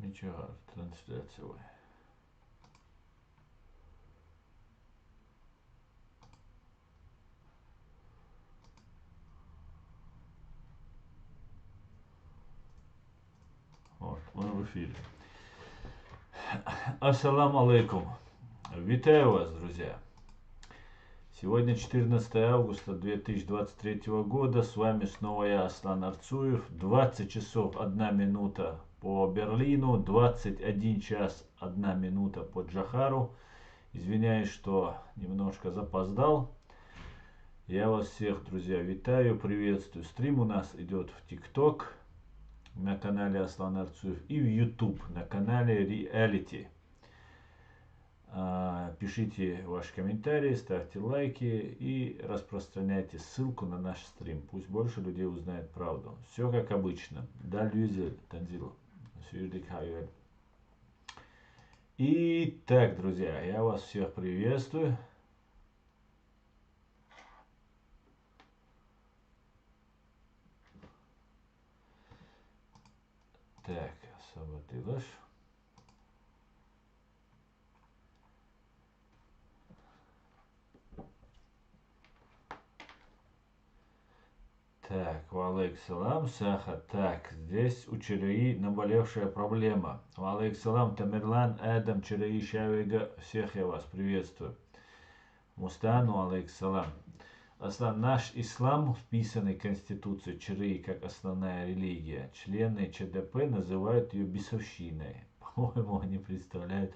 Ничего, трансляция. Вот, мы в эфире. Ассаламу алейкум. Витаю вас, друзья. Сегодня 14 августа 2023 года. С вами снова я, Аслан Арцуев. 20 часов 1 минута по Берлину, 21 час 1 минута по Джохару. Извиняюсь, что немножко запоздал. Я вас всех, друзья, витаю, приветствую. Стрим у нас идет в ТикТок на канале Аслан Арцуев и в YouTube на канале Reality. Пишите ваши комментарии, ставьте лайки и распространяйте ссылку на наш стрим. Пусть больше людей узнает правду. Все как обычно. Танзил. Итак, друзья, я вас всех приветствую. Так, Сабатылаш. Так, валейк салам, Саха. Так, здесь у Череи наболевшая проблема. Валейк салам, Тамерлан, Эдам, Череи, Шавига. Всех я вас приветствую. Мустану, алейк салам. Наш ислам, вписанный в Конституцию Череи как основная религия, члены ЧДП называют ее бесовщиной. По-моему, они представляют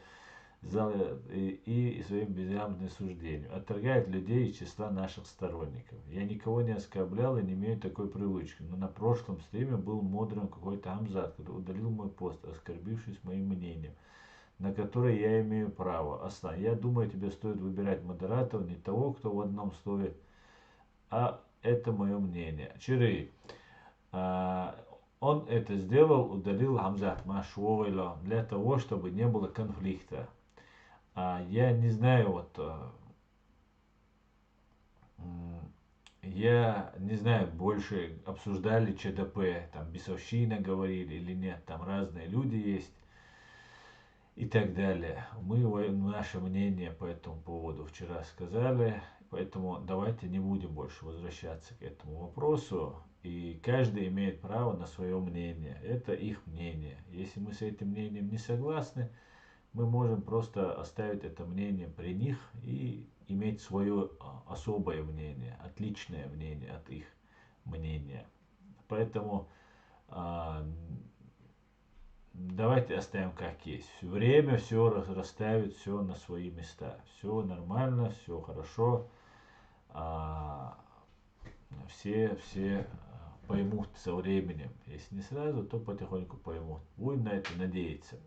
и своим безграмотным суждением. Отторгает людей из числа наших сторонников. Я никого не оскорблял и не имею такой привычки. Но на прошлом стриме был мудрым какой-то Амзат, который удалил мой пост, оскорбившись моим мнением, на который я имею право. Аслан, я думаю, тебе стоит выбирать модератора, не того, кто в одном слове, а это мое мнение. Чиры. Он это сделал, удалил Хамзат Машуойло для того, чтобы не было конфликта. Я не знаю, я не знаю, больше обсуждали ЧДП, там бесовщина говорили или нет, там разные люди есть и так далее. Мы наше мнение по этому поводу вчера сказали, поэтому давайте не будем больше возвращаться к этому вопросу. И каждый имеет право на свое мнение. Это их мнение. Если мы с этим мнением не согласны, мы можем просто оставить это мнение при них и иметь свое особое мнение, отличное мнение от их мнения. Поэтому давайте оставим как есть. Время все расставит все на свои места. Все нормально, все хорошо. Все поймут со временем. Если не сразу, то потихоньку поймут. Будем на это надеяться.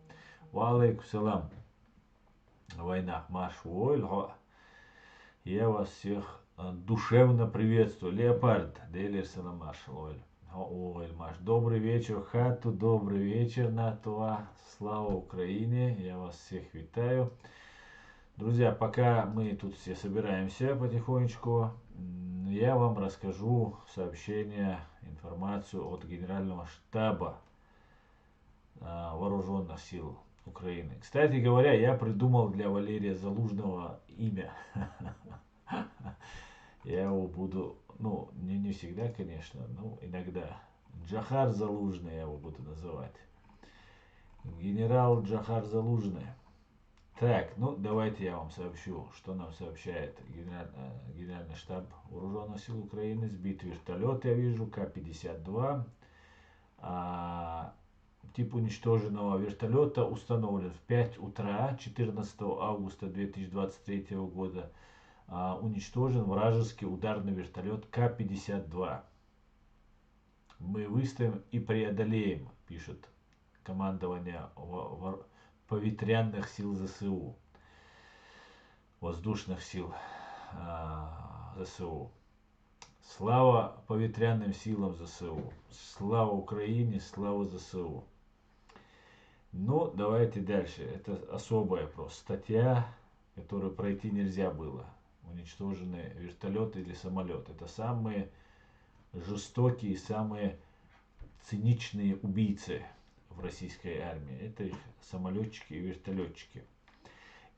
Валейкум салам. Война. Маш Уойльха. Я вас всех душевно приветствую. Леопард. Дейлер Саламаш. Ойль Маш. Добрый вечер, хату. Добрый вечер, Натуа. Слава Украине. Я вас всех витаю. Друзья, пока мы тут все собираемся потихонечку, я вам расскажу сообщение, информацию от Генерального штаба Вооруженных сил Украины. Кстати говоря, я придумал для Валерия Залужного имя. Я его буду, не всегда, конечно, но иногда. Джохар Залужный я его буду называть. Генерал Джохар Залужный. Так, давайте я вам сообщу, что нам сообщает Генеральный штаб Вооруженных сил Украины. Сбит вертолет, я вижу, К-52. Тип уничтоженного вертолета установлен в 5 утра 14 августа 2023 года. Уничтожен вражеский ударный вертолет К-52. Мы выстоим и преодолеем, пишет командование повітряних сил ЗСУ, воздушных сил ЗСУ. Слава повітряным силам ЗСУ. Слава Украине, слава ЗСУ. Давайте дальше. Это особая просто статья, которую пройти нельзя было. Уничтоженный вертолет или самолет. Это самые жестокие, самые циничные убийцы в российской армии. Это их самолетчики и вертолетчики.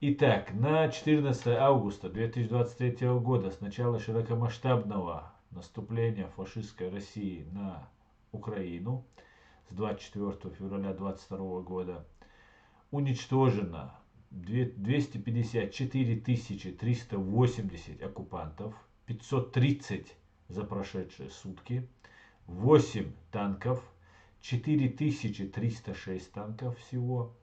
Итак, на 14 августа 2023 года с начала широкомасштабного наступления фашистской России на Украину с 24 февраля 2022 года уничтожено 254 380 оккупантов, 530 за прошедшие сутки, 8 танков, 4306 танков всего,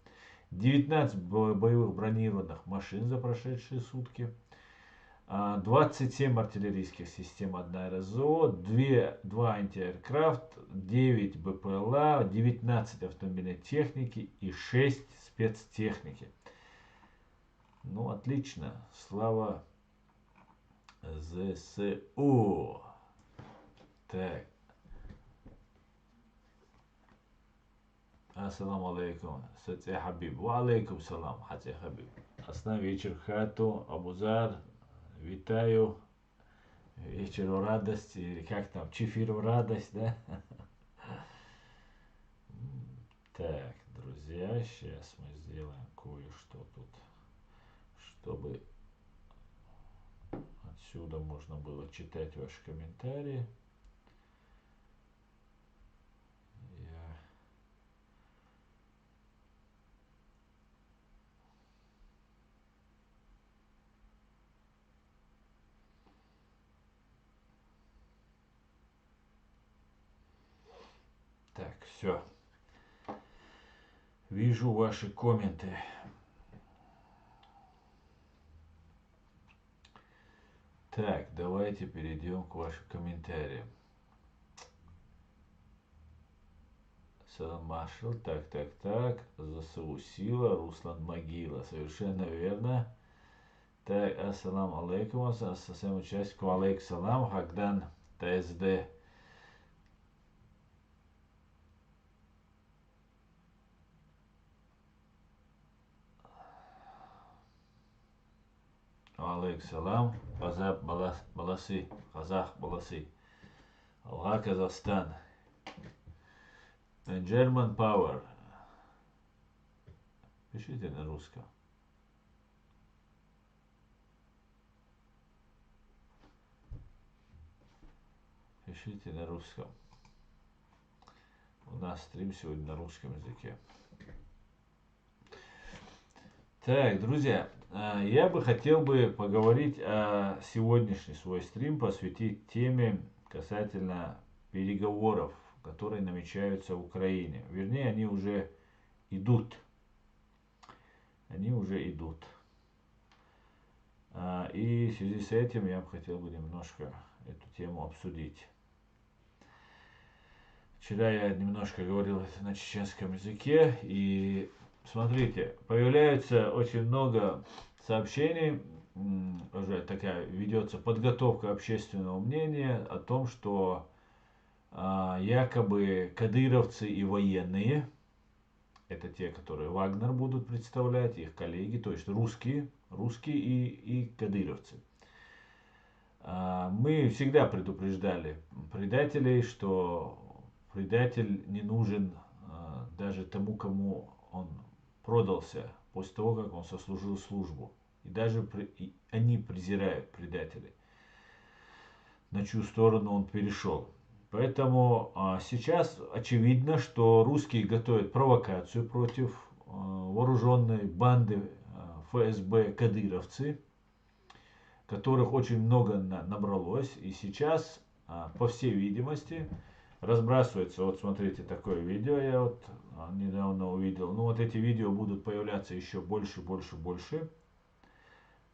19 боевых бронированных машин за прошедшие сутки, 27 артиллерийских систем 1 РСЗО, 2 антиаэркрафт, 9 БПЛА, 19 автомобильной техники и 6 спецтехники. Ну, отлично. Слава ЗСУ. Так. Ассаламу алейкум, Сати Хабиб. Ва алейкум салам, Хати Хабиб. Асна вечер хату, Абузар. Витаю. Вечер радости, или как там, чефир радость, да? Так, друзья, сейчас мы сделаем кое-что тут, чтобы отсюда можно было читать ваши комментарии. Так, все. Вижу ваши комменты. Так, давайте перейдем к вашим комментариям. Салам Маршал, так. ЗСУ Сила, Руслан Могила. Совершенно верно. Так, ассалам алейкум, совсем участнику алейкум салам, Хагдан ТСД. Алейкум салам, Казах Баласы, Казах Баласы. Алга Казахстан. German Power. Пишите на русском. Пишите на русском. У нас стрим сегодня на русском языке. Так, друзья, я бы хотел поговорить о сегодняшний свой стрим, посвятить теме касательно переговоров, которые намечаются в Украине. Вернее, они уже идут. И в связи с этим я бы хотел немножко эту тему обсудить. Вчера я немножко говорил на чеченском языке, и смотрите, появляется очень много сообщений, уже такая ведется подготовка общественного мнения о том, что якобы кадыровцы и военные, это те, которые Вагнер будут представлять, их коллеги, то есть русские и кадыровцы. Мы всегда предупреждали предателей, что предатель не нужен даже тому, кому он продался после того, как он сослужил службу. И даже они презирают предателей, на чью сторону он перешел. Поэтому сейчас очевидно, что русские готовят провокацию против вооруженной банды ФСБ кадыровцы, которых очень много набралось. И сейчас, по всей видимости, разбрасывается. Вот смотрите, такое видео я вот недавно увидел. Ну вот эти видео будут появляться еще больше.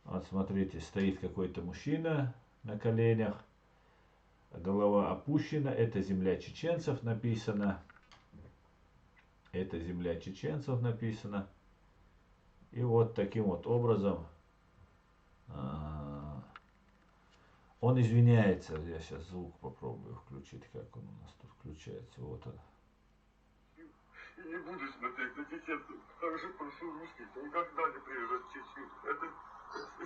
Вот смотрите, стоит какой-то мужчина на коленях, голова опущена. Это земля чеченцев написано. И вот таким вот образом он извиняется. Я сейчас звук попробую включить, как он у нас тут включается. Вот он. И не буду смотреть на чеченцев. Также прошу русских никогда не приезжать в Чечню. Это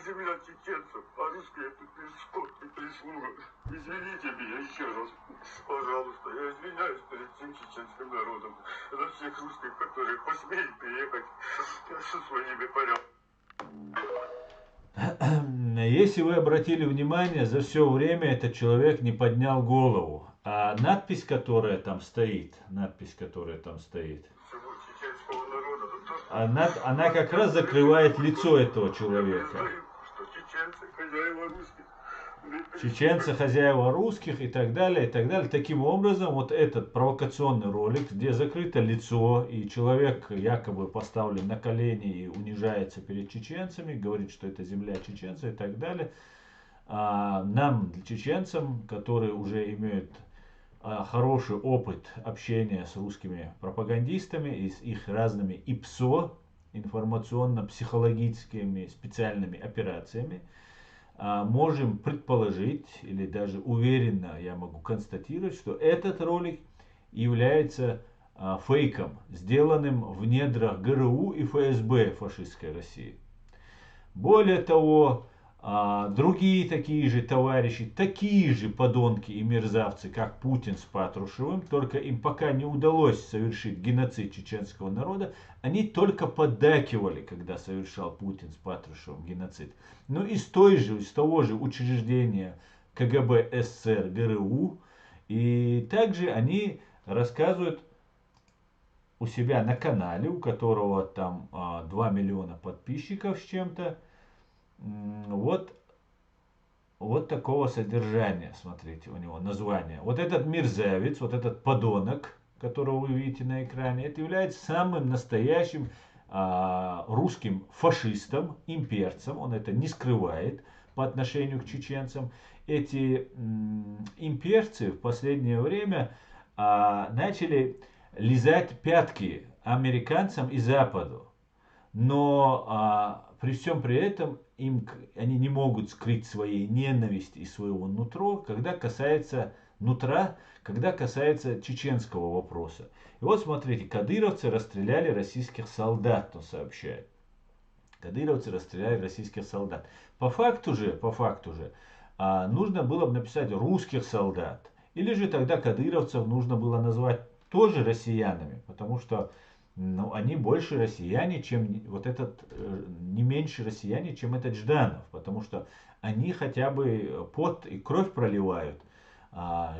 земля чеченцев, а русские это прислуга. Извините меня еще раз, пожалуйста. Я извиняюсь перед всеми всем чеченским народом, за всех русских, которые посмели приехать со своими порядками. Если вы обратили внимание, за все время этот человек не поднял голову. А надпись, которая там стоит, Всего чеченского народа, она как раз закрывает лицо этого человека. что чеченцы хозяева русских. Чеченцы хозяева русских и так далее, и так далее. Таким образом, вот этот провокационный ролик, где закрыто лицо, и человек якобы поставлен на колени и унижается перед чеченцами, говорит, что это земля чеченцев и так далее. Нам, чеченцам, которые уже имеют хороший опыт общения с русскими пропагандистами и с их разными ИПСО, информационно-психологическими специальными операциями, можем предположить, или даже уверенно я могу констатировать, что этот ролик является фейком, сделанным в недрах ГРУ и ФСБ фашистской России. Более того, другие такие же товарищи, такие же подонки и мерзавцы, как Путин с Патрушевым, только им пока не удалось совершить геноцид чеченского народа, они только поддакивали, когда совершал Путин с Патрушевым геноцид. Но из того же учреждения КГБ СССР ГРУ, и также они рассказывают у себя на канале, у которого там 2 миллиона подписчиков с чем-то, вот такого содержания, смотрите, у него название. Вот этот мерзавец, вот этот подонок, которого вы видите на экране, это является самым настоящим русским фашистом, имперцем. Он это не скрывает по отношению к чеченцам. Эти имперцы в последнее время начали лизать пятки американцам и Западу. Но при всем при этом они не могут скрыть своей ненависти и своего нутра, когда касается чеченского вопроса. И вот смотрите, кадыровцы расстреляли российских солдат, он сообщает. Кадыровцы расстреляли российских солдат. По факту же, нужно было бы написать русских солдат. Или же тогда кадыровцев нужно было назвать тоже россиянами, потому что они больше россияне, чем вот этот, не меньше россияне, чем этот Жданов, потому что они хотя бы пот и кровь проливают,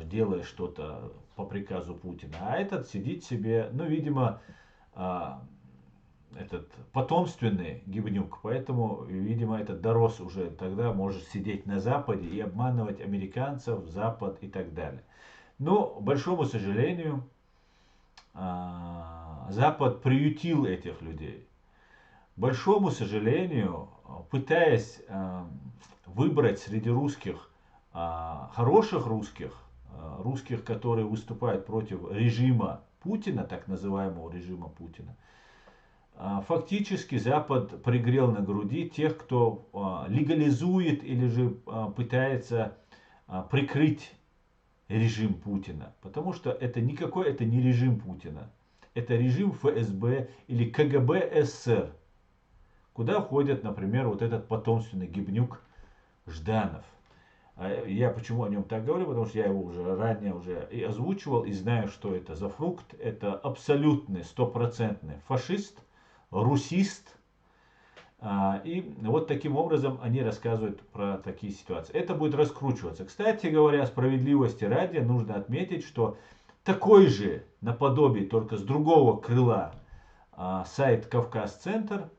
делая что-то по приказу Путина, а этот сидит себе, видимо, этот потомственный гибнюк, поэтому, видимо, этот дорос уже тогда может сидеть на Западе и обманывать американцев, Запад и так далее. Но, к большому сожалению, Запад приютил этих людей. К большому сожалению, пытаясь выбрать среди русских хороших русских, которые выступают против режима Путина, так называемого режима Путина, фактически Запад пригрел на груди тех, кто легализует или же пытается прикрыть режим Путина. Потому что это не режим Путина. Это режим ФСБ или КГБ СССР. Куда входит, например, вот этот потомственный гибнюк Жданов. Я почему о нем так говорю? Потому что я его уже ранее и озвучивал, и знаю, что это за фрукт. Это абсолютный, стопроцентный фашист, русист. И вот таким образом они рассказывают про такие ситуации. Это будет раскручиваться. Кстати говоря, справедливости ради, нужно отметить, что такой же наподобие, только с другого крыла, сайт Кавказ-Центр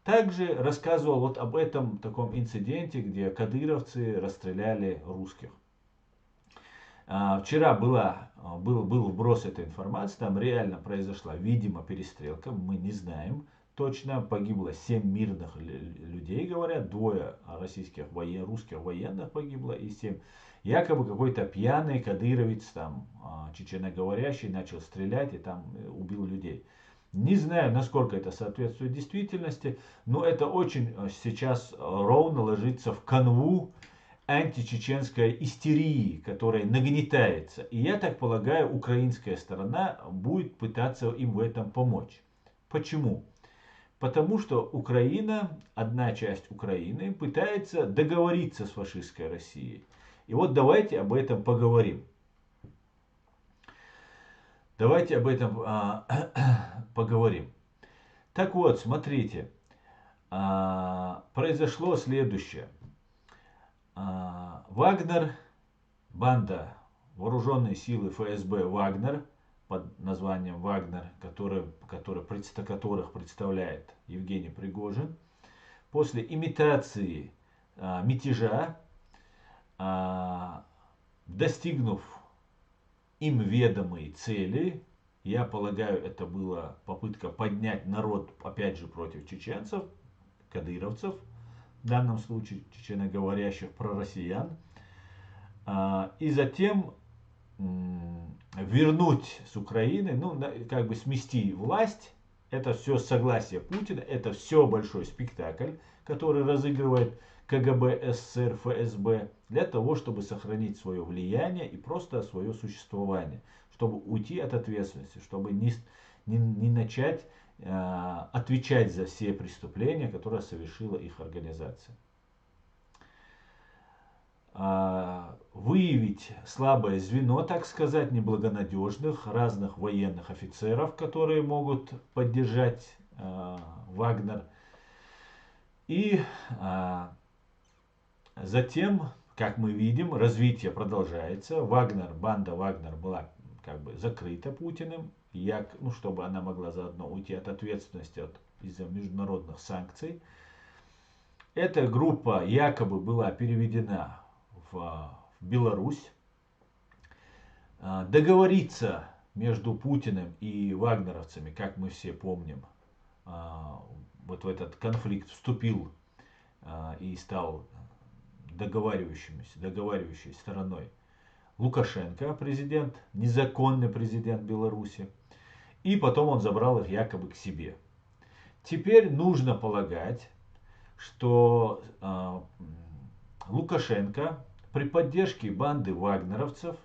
также рассказывал вот об этом таком инциденте, где кадыровцы расстреляли русских. Вчера был вброс этой информации, там реально произошла, видимо, перестрелка, мы не знаем точно, погибло 7 мирных людей, говорят, 2 русских военных погибло и 7. Якобы какой-то пьяный кадыровец, там, чеченоговорящий, начал стрелять и там убил людей. Не знаю, насколько это соответствует действительности, но это очень сейчас ровно ложится в канву античеченской истерии, которая нагнетается. И я так полагаю, украинская сторона будет пытаться им в этом помочь. Почему? Потому что Украина, одна часть Украины, пытается договориться с фашистской Россией. И вот давайте об этом поговорим. Давайте об этом поговорим. Так вот, смотрите, произошло следующее. Вагнер, банда, вооруженные силы ФСБ Вагнер, под названием Вагнер, которых представляет Евгений Пригожин, после имитации мятежа, достигнув им ведомые цели, я полагаю, это была попытка поднять народ, опять же, против чеченцев, кадыровцев, в данном случае чеченоговорящих пророссиян, и затем вернуть с Украины, ну, как бы смести власть. Это все согласие Путина, это все большой спектакль, который разыгрывает КГБ, СССР, ФСБ, для того, чтобы сохранить свое влияние и просто свое существование, чтобы уйти от ответственности, чтобы не начать отвечать за все преступления, которые совершила их организация. Выявить слабое звено, так сказать, неблагонадежных разных военных офицеров, которые могут поддержать Вагнер. И затем, как мы видим, развитие продолжается. Банда Вагнер была как бы закрыта Путиным, чтобы она могла заодно уйти от ответственности из-за международных санкций. Эта группа якобы была переведена в Беларусь. Договориться между Путиным и вагнеровцами, как мы все помним, вот в этот конфликт вступил и стал договаривающей стороной Лукашенко, президент, незаконный президент Беларуси. И потом он забрал их якобы к себе. Теперь нужно полагать, что Лукашенко при поддержке банды вагнеровцев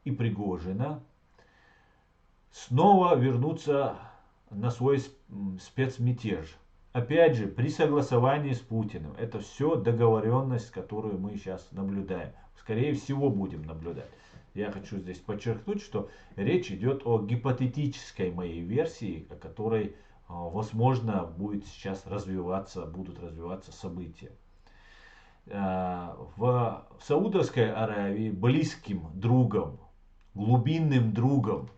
и Пригожина снова вернутся на свой спецмятеж. Опять же, при согласовании с Путиным. Это все договоренность, которую мы сейчас наблюдаем. Скорее всего, будем наблюдать. Я хочу здесь подчеркнуть, что речь идет о гипотетической моей версии, о которой, возможно, будут развиваться события. В Саудовской Аравии близким другом, глубинным другом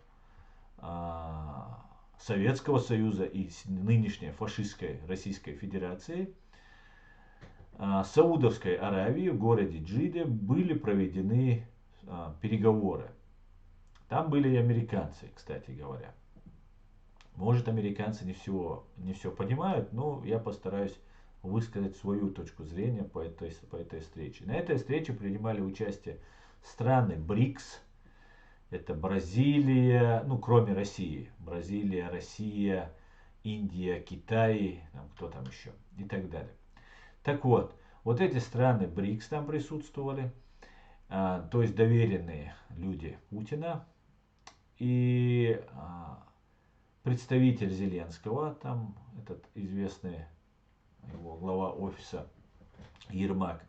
Советского Союза и нынешней фашистской Российской Федерации, Саудовской Аравии в городе Джидде были проведены переговоры. Там были и американцы, кстати говоря. Может, американцы не все понимают, но я постараюсь высказать свою точку зрения по этой встрече. На этой встрече принимали участие страны БРИКС. Это Бразилия, ну кроме России. Бразилия, Россия, Индия, Китай, кто там еще и так далее. Так вот эти страны БРИКС там присутствовали, то есть доверенные люди Путина. И представитель Зеленского, там этот известный его глава офиса Ермак.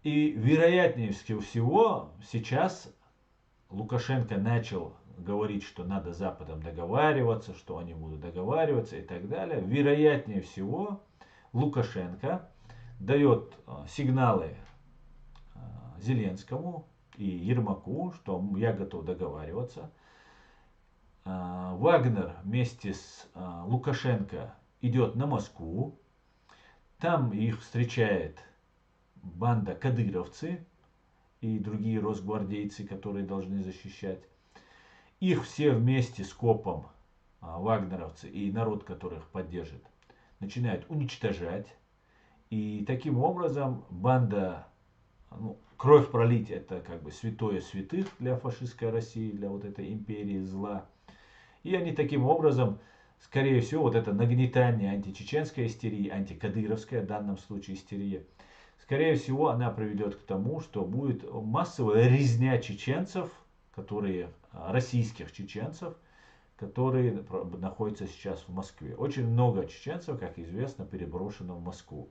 И вероятнее всего сейчас Лукашенко начал говорить, что надо с Западом договариваться, что они будут договариваться и так далее. Вероятнее всего Лукашенко дает сигналы Зеленскому и Ермаку, что я готов договариваться. Вагнер вместе с Лукашенко идет на Москву. Там их встречает банда кадыровцы и другие росгвардейцы, которые должны защищать. Их все вместе с копом, вагнеровцы и народ, которых поддержит, начинают уничтожать. И таким образом банда, кровь пролить, это как бы святое святых для фашистской России, для вот этой империи зла. И они таким образом, скорее всего, вот это нагнетание античеченской истерии, антикадыровская в данном случае истерия, скорее всего, она приведет к тому, что будет массовая резня чеченцев, российских чеченцев, которые находятся сейчас в Москве. Очень много чеченцев, как известно, переброшено в Москву.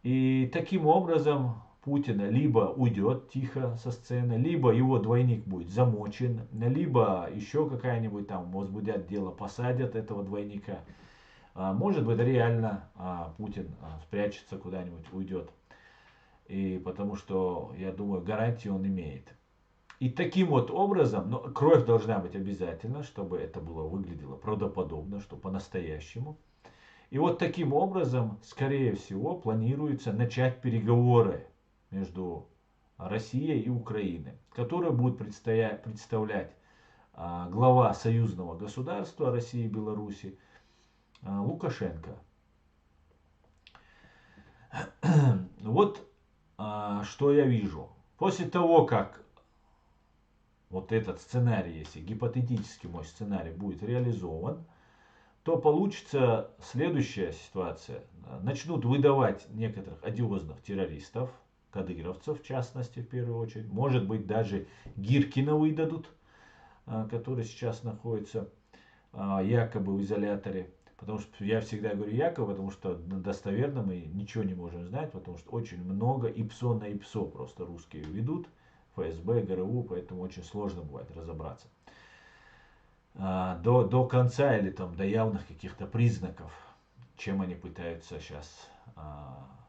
И таким образом Путина либо уйдет тихо со сцены, либо его двойник будет замочен, либо еще какая-нибудь там возбудят дело, посадят этого двойника. Может быть, реально Путин спрячется куда-нибудь, уйдет. И потому что, я думаю, гарантии он имеет. И таким вот образом, но кровь должна быть обязательно, чтобы это было выглядело правдоподобно, что по-настоящему. И вот таким образом, скорее всего, планируется начать переговоры между Россией и Украиной, которые будут представлять глава союзного государства России и Беларуси Лукашенко. Вот что я вижу. После того, как вот этот сценарий, если гипотетически мой сценарий будет реализован, то получится следующая ситуация. Начнут выдавать некоторых одиозных террористов, кадыровцев в частности, в первую очередь. Может быть, даже Гиркина выдадут, который сейчас находится якобы в изоляторе. Потому что я всегда говорю якобы, потому что достоверно мы ничего не можем знать, потому что очень много ИПСО на ИПСО просто русские ведут, ФСБ, ГРУ, поэтому очень сложно бывает разобраться до конца или там до явных каких-то признаков, чем они пытаются сейчас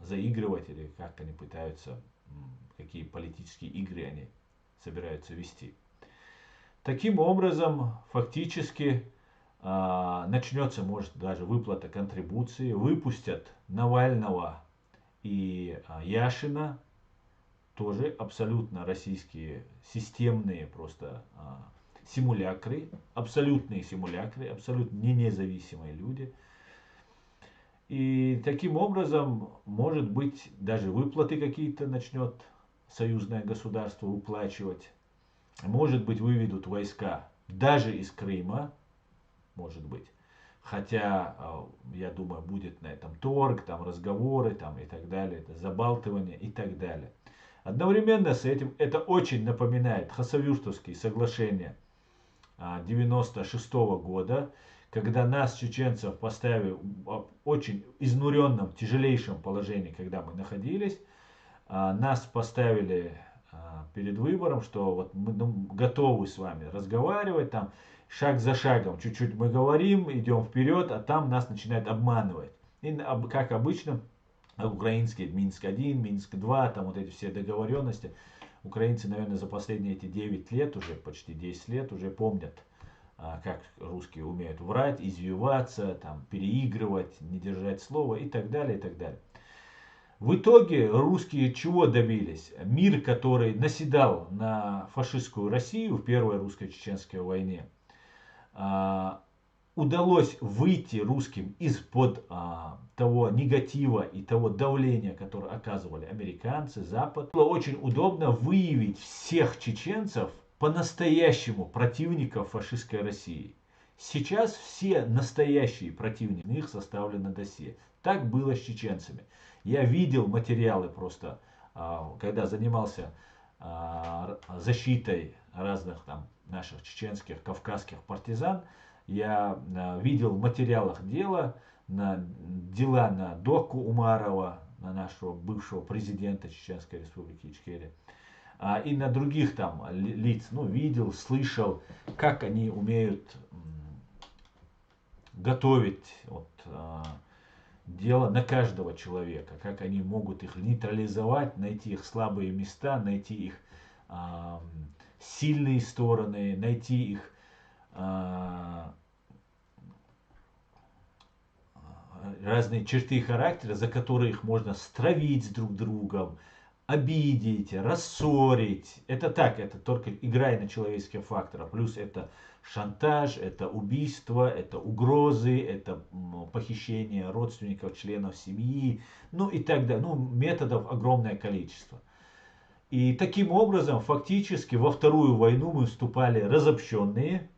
заигрывать или как они пытаются, какие политические игры они собираются вести. Таким образом, фактически начнется, может, даже выплата контрибуции, выпустят Навального и Яшина, тоже абсолютно российские системные просто симулякры, абсолютно не независимые люди. И таким образом, может быть, даже выплаты какие-то начнет союзное государство выплачивать. Может быть, выведут войска даже из Крыма, может быть. Хотя, я думаю, будет на этом торг, там разговоры там, и так далее, это забалтывание и так далее. Одновременно с этим это очень напоминает Хасавюртовские соглашения 1996 года, когда нас, чеченцев, поставили в очень изнуренном, тяжелейшем положении, когда мы находились, нас поставили перед выбором, что вот мы готовы с вами разговаривать, там, шаг за шагом, чуть-чуть мы говорим, идем вперед, а там нас начинают обманывать. И как обычно, украинские Минск-1, Минск-2, там вот эти все договоренности, украинцы, наверное, за последние эти 9 лет, уже почти 10 лет, уже помнят, как русские умеют врать, извиваться, там, переигрывать, не держать слова и так далее, и так далее. В итоге русские чего добились? Мир, который наседал на фашистскую Россию в Первой русско-чеченской войне, удалось выйти русским из-под того негатива и того давления, которое оказывали американцы, Запад. Было очень удобно выявить всех чеченцев по-настоящему противников фашистской России. Сейчас все настоящие противники, их составлено досье. Так было с чеченцами. Я видел материалы просто, когда занимался защитой разных там наших чеченских, кавказских партизан. Я видел в материалах дела на Доку Умарова, на нашего бывшего президента Чеченской Республики Ичкерия, и на других там лиц, видел, слышал, как они умеют готовить дело на каждого человека, как они могут их нейтрализовать, найти их слабые места, найти их сильные стороны, найти их разные черты характера, за которые их можно стравить с друг другом, обидеть, рассорить. Это так, это только играя на человеческих факторах. Плюс это шантаж, это убийство, это угрозы, это похищение родственников, членов семьи, и так далее. Методов огромное количество. И таким образом, фактически, во Вторую войну мы вступали разобщенные,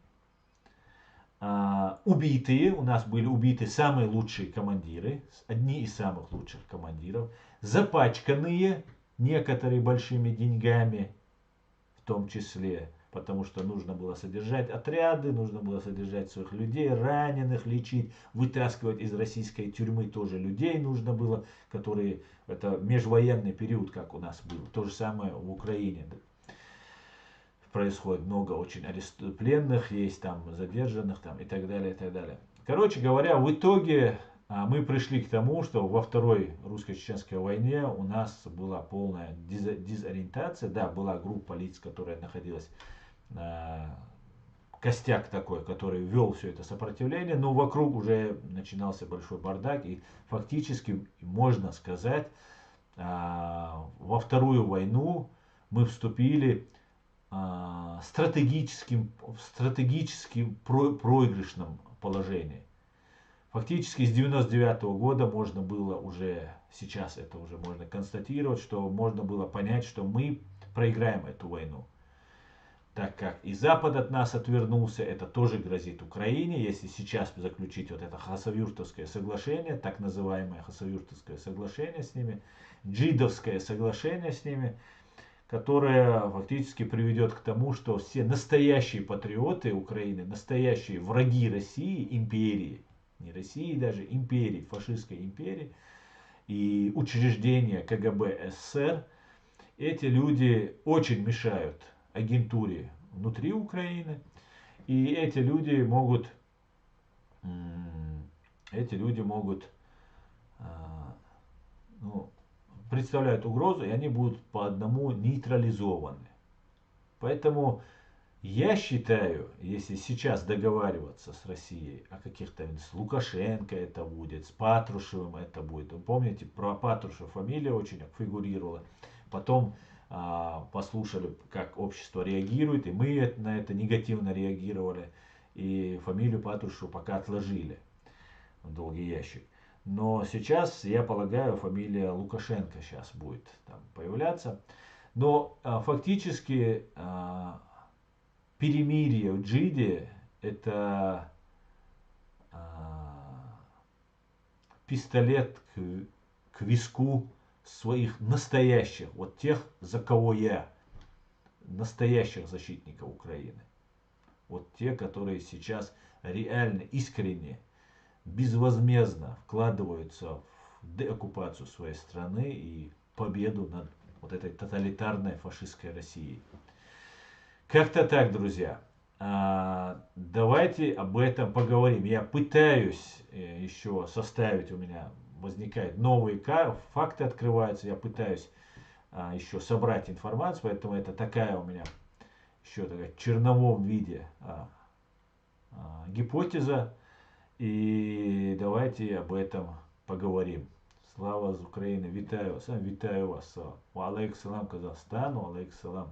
убитые, у нас были убиты самые лучшие командиры, одни из самых лучших командиров, запачканные, некоторые большими деньгами, в том числе, потому что нужно было содержать отряды, нужно было содержать своих людей, раненых лечить, вытаскивать из российской тюрьмы тоже людей нужно было, которые, это межвоенный период, как у нас был, то же самое в Украине. Происходит много очень пленных, есть там задержанных там, и так далее, и так далее. Короче говоря, в итоге мы пришли к тому, что во второй русско-чеченской войне у нас была полная дезориентация. Да, была группа лиц, которая находилась, костяк такой, который вел все это сопротивление, но вокруг уже начинался большой бардак. И фактически, можно сказать, во вторую войну мы вступили в стратегически проигрышном положении. Фактически с 99 года можно было уже, сейчас это уже можно констатировать, что можно было понять, что мы проиграем эту войну. Так как и Запад от нас отвернулся, это тоже грозит Украине, если сейчас заключить вот это Хасавюртовское соглашение, так называемое Хасавюртовское соглашение с ними, Джидовское соглашение с ними, которое фактически приведет к тому, что все настоящие патриоты Украины, настоящие враги России, империи, не России даже, империи, фашистской империи и учреждения КГБ СССР, эти люди очень мешают агентуре внутри Украины, и эти люди могут представляют угрозу, и они будут по одному нейтрализованы. Поэтому я считаю, если сейчас договариваться с Россией о каких-то, с Лукашенко это будет, с Патрушевым это будет. Вы помните, про Патрушева фамилия очень фигурировала. Потом послушали, как общество реагирует, и мы на это негативно реагировали. И фамилию Патрушева пока отложили в долгий ящик. Но сейчас, я полагаю, фамилия Лукашенко сейчас будет там появляться. Но фактически перемирие в Джиде это пистолет к виску своих настоящих, вот тех, за кого я, настоящих защитников Украины. Вот те, которые сейчас реально, искренне, безвозмездно вкладываются в деоккупацию своей страны и победу над вот этой тоталитарной фашистской Россией. Как-то так, друзья. Давайте об этом поговорим. Я пытаюсь еще составить, у меня возникают новые факты, открываются. Я пытаюсь еще собрать информацию, поэтому это такая у меня еще такая в черновом виде гипотеза. И давайте об этом поговорим. Слава з України. Вітаю вас. Вітаю вас. Алейкум салам Казахстану. Алейкум салам.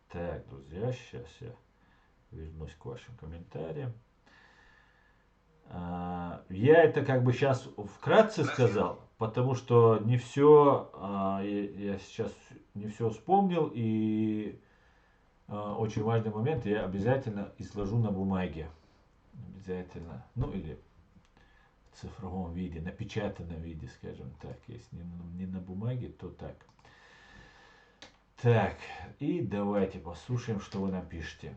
Так, друзья, сейчас я вернусь к вашим комментариям. Я это как бы сейчас вкратце сказал, потому что не все, я сейчас не все вспомнил, и очень важный момент я обязательно изложу на бумаге. Обязательно. Ну или в цифровом виде, напечатанном виде, скажем так. Если не на бумаге, то так. Так, и давайте послушаем, что вы напишете.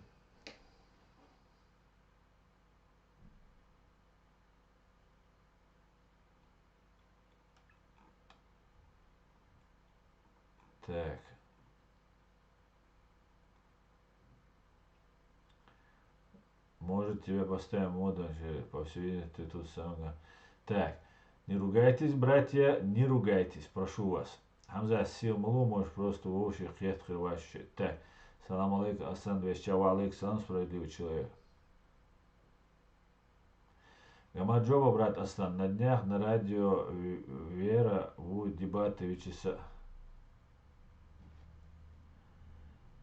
Так. Может, тебя поставим моду, по всей видимости, ты тут самое. Так, не ругайтесь, братья, не ругайтесь, прошу вас. Хамза, сил малу, можешь просто в общих открывать. Так, салам алейкум, Асан 200, алейкум, салам, справедливый человек. Гамаджоба, брат Аслан, на днях на радио Вера будут дебаты Вячеслава.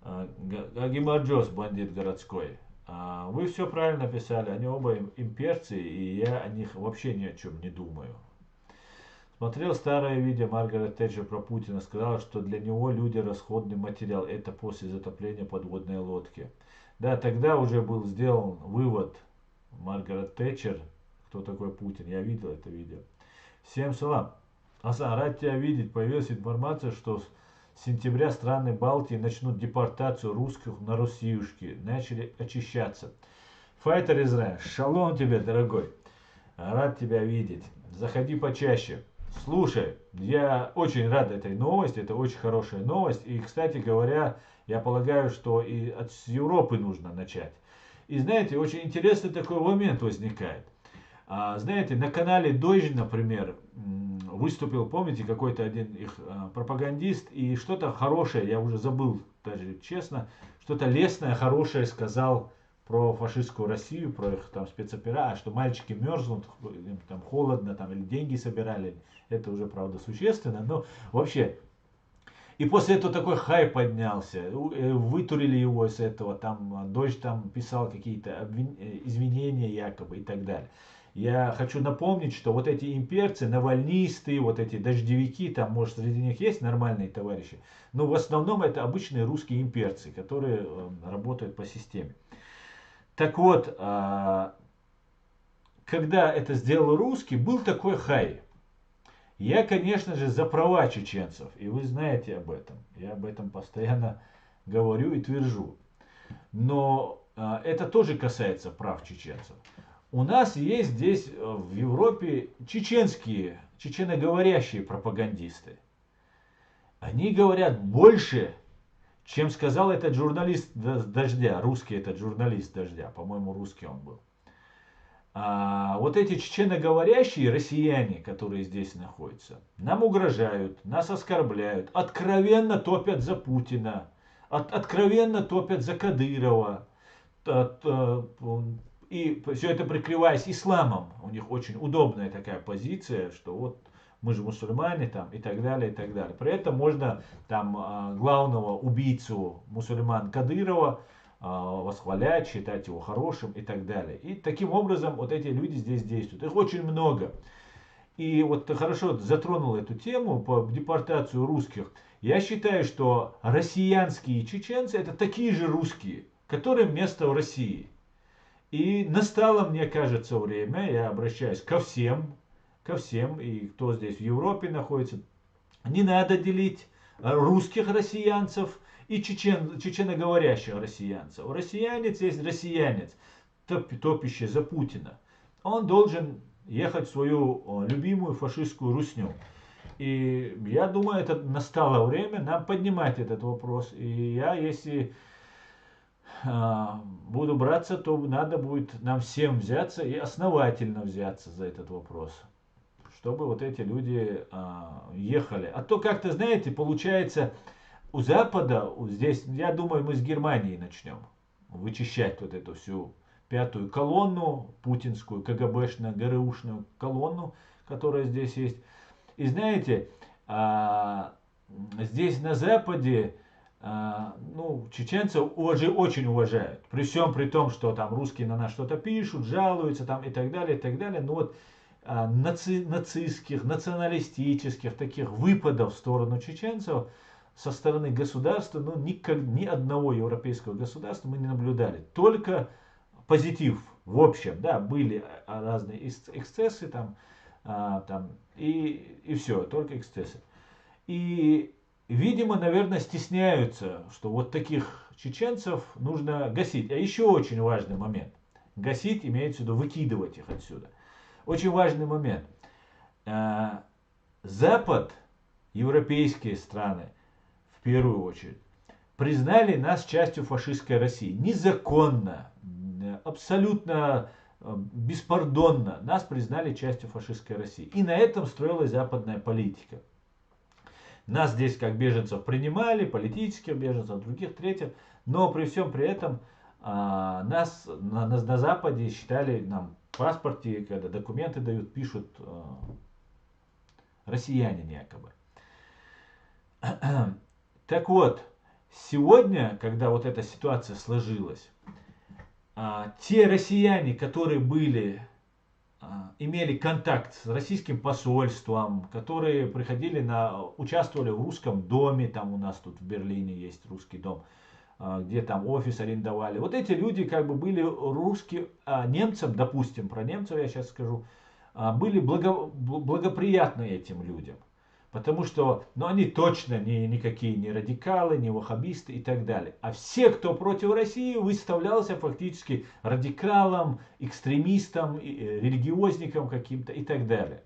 Гимаджос, бандит городской. Вы все правильно писали, они оба имперцы, и я о них вообще ни о чем не думаю. Смотрел старое видео Маргарет Тэтчер про Путина, сказала, что для него люди расходный материал, это после затопления подводной лодки. Да, тогда уже был сделан вывод Маргарет Тэтчер, кто такой Путин, я видел это видео. Всем салам. Асан, рад тебя видеть. Появилась информация, что с сентября страны Балтии начнут депортацию русских на Россиюшки. Начали очищаться. Файтер Израиль, шалом тебе, дорогой. Рад тебя видеть. Заходи почаще. Слушай, я очень рад этой новости. Это очень хорошая новость. И, кстати говоря, я полагаю, что и от Европы нужно начать. И знаете, очень интересный такой момент возникает. Знаете, на канале Дождь, например, выступил, помните, какой-то один их пропагандист, и что-то хорошее, я уже забыл, даже честно, что-то лестное, хорошее сказал про фашистскую Россию, про их там спецоперацию, что мальчики мерзнут, им там холодно, там, или деньги собирали, это уже, правда, существенно, но вообще. И после этого такой хайп поднялся, вытурили его из этого, там Дождь там писал какие-то извинения якобы и так далее. Я хочу напомнить, что вот эти имперцы, навальнисты, вот эти дождевики, там, может, среди них есть нормальные товарищи, но в основном это обычные русские имперцы, которые работают по системе. Так вот, когда это сделал русский, был такой хай. Я, конечно же, за права чеченцев, и вы знаете об этом. Я об этом постоянно говорю и твержу. Но это тоже касается прав чеченцев. У нас есть здесь в Европе чеченские, чеченоговорящие пропагандисты. Они говорят больше, чем сказал этот журналист Дождя, русский этот журналист Дождя, по-моему, русский он был. Вот эти чеченоговорящие россияне, которые здесь находятся, нам угрожают, нас оскорбляют, откровенно топят за Путина, откровенно топят за Кадырова. И все это прикрываясь исламом. У них очень удобная такая позиция, что вот мы же мусульмане там и так далее, и так далее. При этом можно там главного убийцу мусульман Кадырова восхвалять, считать его хорошим и так далее. И таким образом вот эти люди здесь действуют. Их очень много. И вот ты хорошо затронул эту тему по депортацию русских. Я считаю, что россиянские чеченцы это такие же русские, которым место в России. И настало, мне кажется, время, я обращаюсь ко всем, и кто здесь в Европе находится, не надо делить русских россиянцев и чеченоговорящих россиянцев. Россиянец есть россиянец, топящий за Путина. Он должен ехать в свою любимую фашистскую русню. И я думаю, это настало время нам поднимать этот вопрос. И я, если буду браться, то надо будет нам всем взяться и основательно взяться за этот вопрос, чтобы вот эти люди ехали. А то как-то, знаете, получается у Запада, здесь, я думаю, мы с Германии начнем вычищать вот эту всю пятую колонну, путинскую, КГБшную, ГРУшную колонну, которая здесь есть. И знаете, здесь на Западе чеченцев очень уважают. При всем при том, что там русские на нас что-то пишут, жалуются там и так далее, и так далее. Но вот нацистских, националистических таких выпадов в сторону чеченцев со стороны государства, ни одного европейского государства мы не наблюдали. Только позитив в общем, да, были разные эксцессы там, и все, только эксцессы. И видимо, наверное, стесняются, что вот таких чеченцев нужно гасить. А еще очень важный момент. Гасить имеется в виду выкидывать их отсюда. Очень важный момент. Запад, европейские страны, в первую очередь, признали нас частью фашистской России. Незаконно, абсолютно беспардонно нас признали частью фашистской России. И на этом строилась западная политика. Нас здесь как беженцев принимали, политических беженцев, других, третьих, но при всем при этом нас на Западе считали, нам в паспорте, когда документы дают, пишут россияне якобы. Так вот, сегодня, когда вот эта ситуация сложилась, те россияне, которые имели контакт с российским посольством, которые участвовали в русском доме, там у нас тут в Берлине есть русский дом, где там офис арендовали. Вот эти люди как бы были русские, немцам, допустим, про немцев я сейчас скажу, были благоприятны этим людям. Потому что, ну, они точно никакие не радикалы, не ваххабисты и так далее. А все, кто против России, выставлялся фактически радикалом, экстремистом, религиозником каким-то и так далее.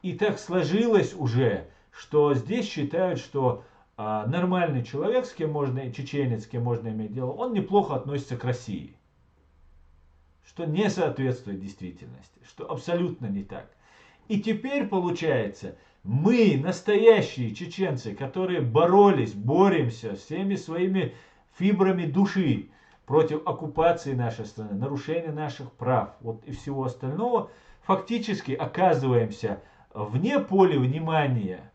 И так сложилось уже, что здесь считают, что нормальный человек, с кем можно, чеченец, с кем можно иметь дело, он неплохо относится к России. Что не соответствует действительности, что абсолютно не так. И теперь получается, мы, настоящие чеченцы, которые боремся всеми своими фибрами души против оккупации нашей страны, нарушения наших прав вот и всего остального, фактически оказываемся вне поля внимания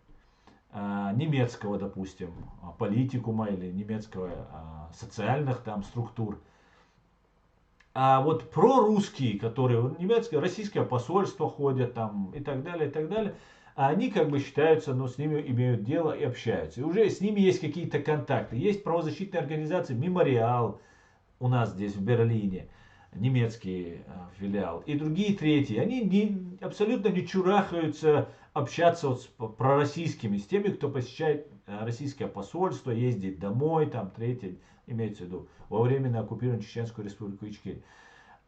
немецкого, допустим, политикума или немецкого социальных там структур. А вот прорусские, которые в немецкое, российское посольство ходят там и так далее, они как бы считаются, но с ними имеют дело и общаются. И уже с ними есть какие-то контакты. Есть правозащитные организации, Мемориал у нас здесь в Берлине, немецкий филиал, и другие третьи. Они абсолютно не чурахаются общаться вот с пророссийскими, с теми, кто посещает российское посольство, ездит домой, там третье, имеется в виду, во временно оккупированную Чеченскую республику Ичкерия.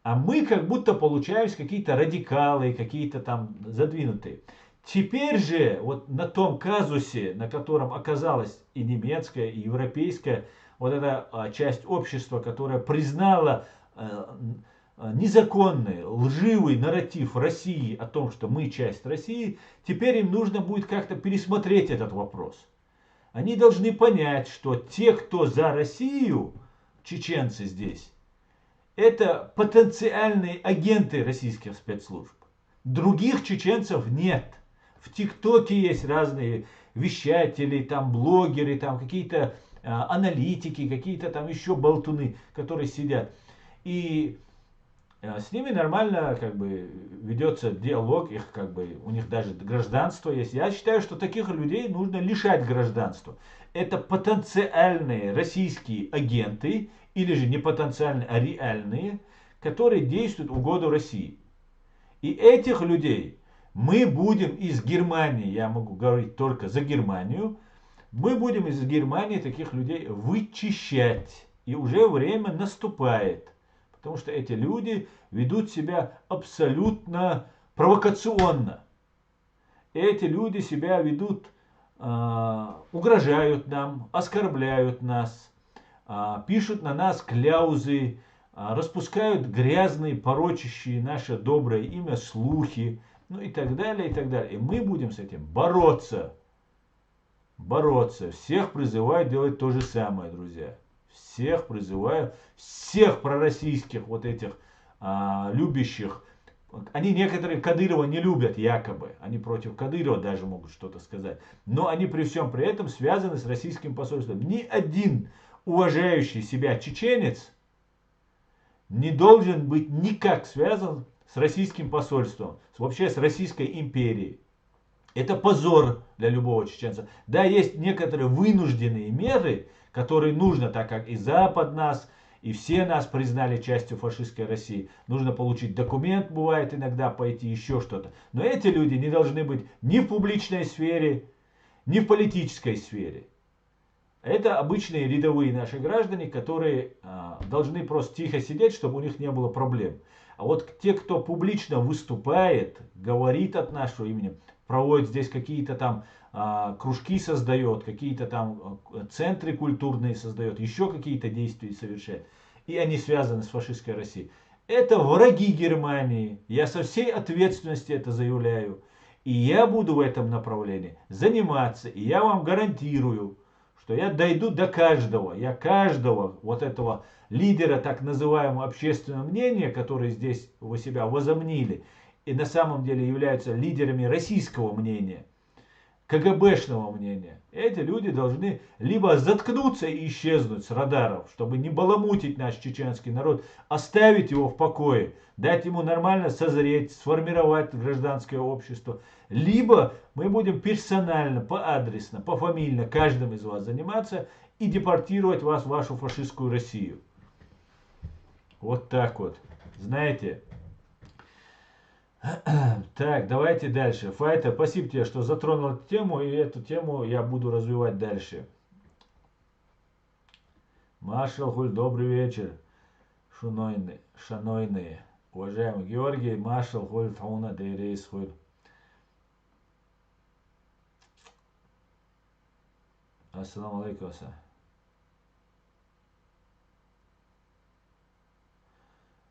А мы как будто получаемся какие-то радикалы, какие-то там задвинутые. Теперь же вот на том казусе, на котором оказалась и немецкая, и европейская вот эта часть общества, которая признала незаконный, лживый нарратив России о том, что мы часть России, теперь им нужно будет как-то пересмотреть этот вопрос. Они должны понять, что те, кто за Россию, чеченцы здесь, это потенциальные агенты российских спецслужб. Других чеченцев нет. В ТикТоке есть разные вещатели, там блогеры, там какие-то аналитики, какие-то там еще болтуны, которые сидят. И с ними нормально как бы ведется диалог, их как бы, у них даже гражданство есть. Я считаю, что таких людей нужно лишать гражданства. Это потенциальные российские агенты, или же не потенциальные, а реальные, которые действуют в угоду России. И этих людей мы будем из Германии, я могу говорить только за Германию, мы будем из Германии таких людей вычищать. И уже время наступает. Потому что эти люди ведут себя абсолютно провокационно. Эти люди себя ведут, угрожают нам, оскорбляют нас, пишут на нас кляузы, распускают грязные, порочащие наше доброе имя слухи, ну и так далее, и так далее. И мы будем с этим бороться. Бороться. Всех призываю делать то же самое, друзья. Всех призываю, всех пророссийских вот этих любящих. Они некоторые Кадырова не любят якобы. Они против Кадырова даже могут что-то сказать. Но они при всем при этом связаны с российским посольством. Ни один уважающий себя чеченец не должен быть никак связан с российским посольством. Вообще с Российской империей. Это позор для любого чеченца. Да, есть некоторые вынужденные меры, которые нужно, так как и Запад нас, и все нас признали частью фашистской России. Нужно получить документ, бывает иногда пойти, еще что-то. Но эти люди не должны быть ни в публичной сфере, ни в политической сфере. Это обычные рядовые наши граждане, которые должны просто тихо сидеть, чтобы у них не было проблем. А вот те, кто публично выступает, говорит от нашего имени, проводит здесь какие-то там кружки создает, какие-то там центры культурные создает, еще какие-то действия совершает, и они связаны с фашистской Россией. Это враги Германии. Я со всей ответственностью это заявляю. И я буду в этом направлении заниматься. И я вам гарантирую, что я дойду до каждого. Я каждого вот этого лидера так называемого общественного мнения, который здесь вы себя возомнили, и на самом деле являются лидерами российского мнения, КГБшного мнения. Эти люди должны либо заткнуться и исчезнуть с радаров, чтобы не баламутить наш чеченский народ, оставить его в покое, дать ему нормально созреть, сформировать гражданское общество. Либо мы будем персонально, поадресно, пофамильно каждым из вас заниматься и депортировать вас в вашу фашистскую Россию. Вот так вот. Знаете, Так, давайте дальше. Файта, спасибо тебе, что затронул эту тему, и эту тему я буду развивать дальше. Маршал Хуль, добрый вечер. Шанойные. Уважаемый Георгий, маршал Хуль, Тауна, Дейрейс Хуль. Ассаламу алейкум.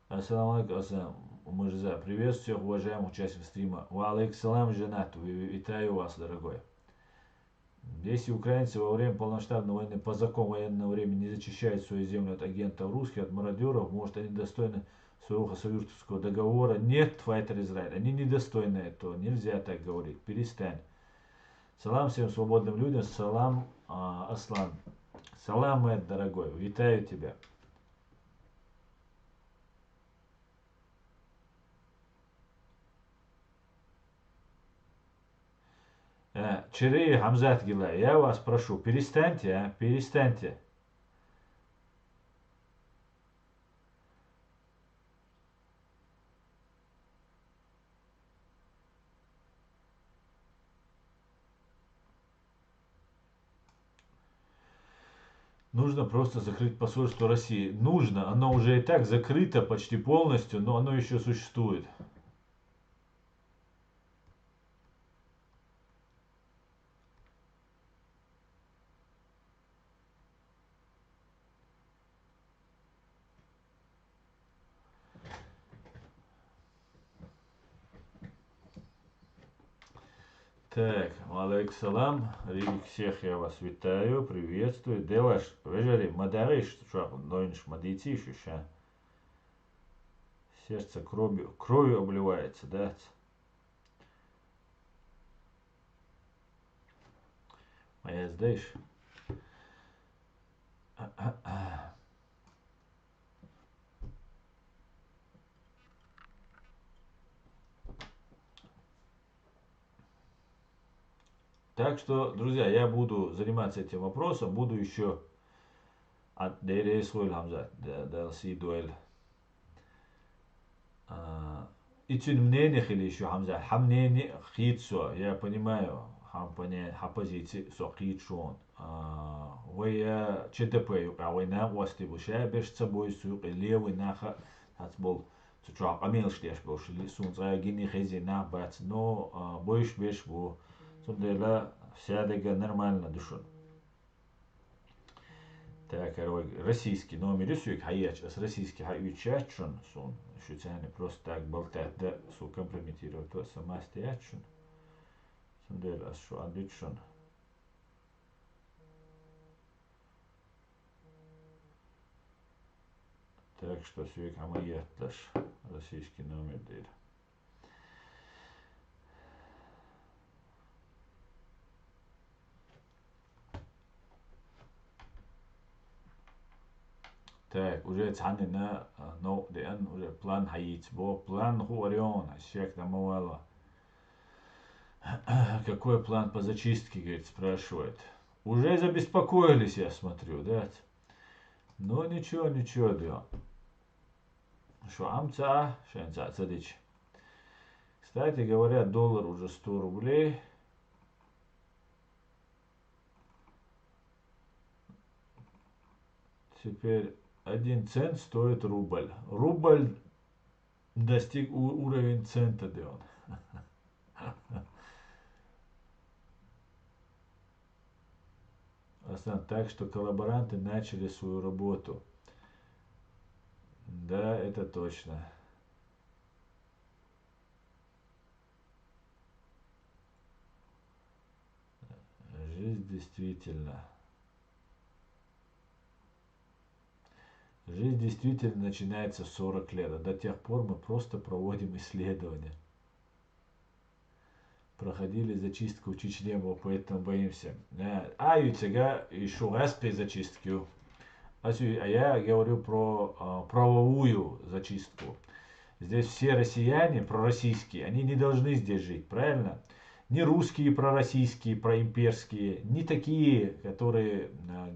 Ассаламу алейкум. Мырза, приветствую всех уважаемых участников стрима. Ва алейкум Жанату. Витаю вас, дорогой. Если украинцы во время полномасштабной войны по закону военного времени не зачищают свою землю от агентов русских, от мародеров, может они достойны своего Союзского договора? Нет, файтер Израиль, они недостойны этого, нельзя так говорить, перестань. Салам всем свободным людям, салам Аслан. Салам, Эд, дорогой, витаю тебя. Чири Хамзат Гила, я вас прошу, перестаньте, перестаньте. Нужно просто закрыть посольство России. Нужно, оно уже и так закрыто почти полностью, но оно еще существует. Так, алейк салам, Рибик всех я вас витаю, приветствую. Де ваш, вежери, мадариш, что, нойнш мадийти еще, ща. Сердце кровью обливается, да? Моя сдаешь? Так что, друзья, я буду заниматься этим вопросом, буду еще от Дейрейсуэль Хамза, Далси Дуэль. Итюн мнениях или еще Хамза, хамнени хитсо, я понимаю, хапозиции со хитшон. Вая ЧДП, а война власти бушая, беш собой сук, левый наха, был цучак, амел штеш был, шли сунзая гини хези на бац, но больше беш был, сундела сядега нормально душон. Так, российский номер сюк хаяч, с российский хаючачон, сон, шутяне просто так болтать, да, су компрометировать, то сама стоячон. Сундела, что адючон. Так что сюк амаят наш российский номер дыр. Так, уже цаны на ден уже план хаитсбо, план хуарион, щек намывало. Какой план по зачистке, говорит, спрашивает. Уже забеспокоились, я смотрю, да? Ну ничего, ничего, да. Что амца, шенца, цадич. Кстати говоря, доллар уже 100 рублей. Теперь 1 цент стоит рубль. Рубль достиг уровень цента, да он. Так что коллаборанты начали свою работу. Да, это точно. Жизнь действительно. Жизнь действительно начинается в 40 лет, а до тех пор мы просто проводим исследования. Проходили зачистку в Чечне, поэтому боимся. У тебя еще раз при зачистке. А я говорю про правовую зачистку. Здесь все россияне пророссийские, они не должны здесь жить, правильно? Ни русские пророссийские, проимперские, ни такие, которые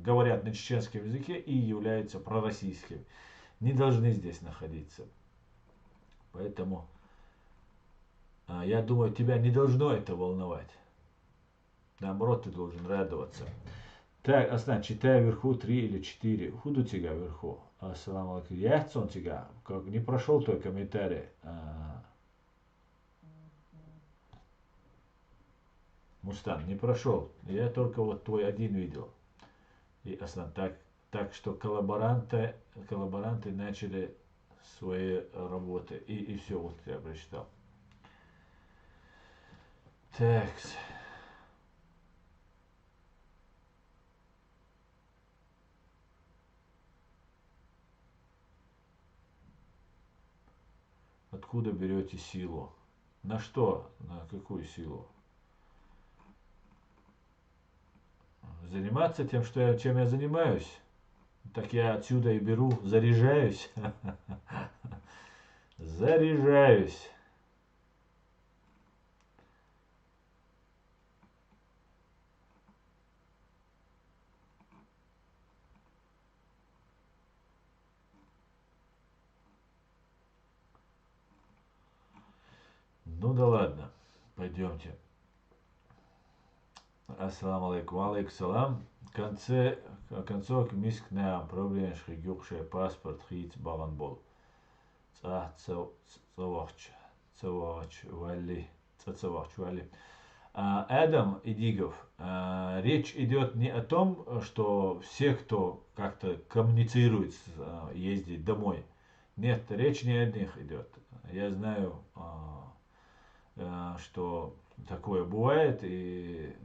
говорят на чеченском языке и являются пророссийскими, не должны здесь находиться. Поэтому Я думаю, тебя не должно это волновать. Наоборот, ты должен радоваться. Так, Аслан, читай вверху 3 или 4. Худу тебя вверху. Ассаламу алейкум. Я сон тебя. Как не прошел твой комментарий. Мустан, не прошел. Я только вот твой один видел. И Аслан, так что коллаборанты начали свои работы. И все, вот я прочитал. Так. Откуда берете силу? На что? На какую силу? Заниматься тем, чем я занимаюсь? Так я отсюда и беру, заряжаюсь. Заряжаюсь. Ну да ладно, пойдемте. Ассаламу алейкум. Алейкум салам. Концовка мискна проблем шригюкше паспорт хит баганбол. Цавач вали. Адам Идигов. Речь идет не о том, что все, кто как-то коммуницирует, ездит домой. Нет, речь не о них идет. Я знаю, что такое бывает, и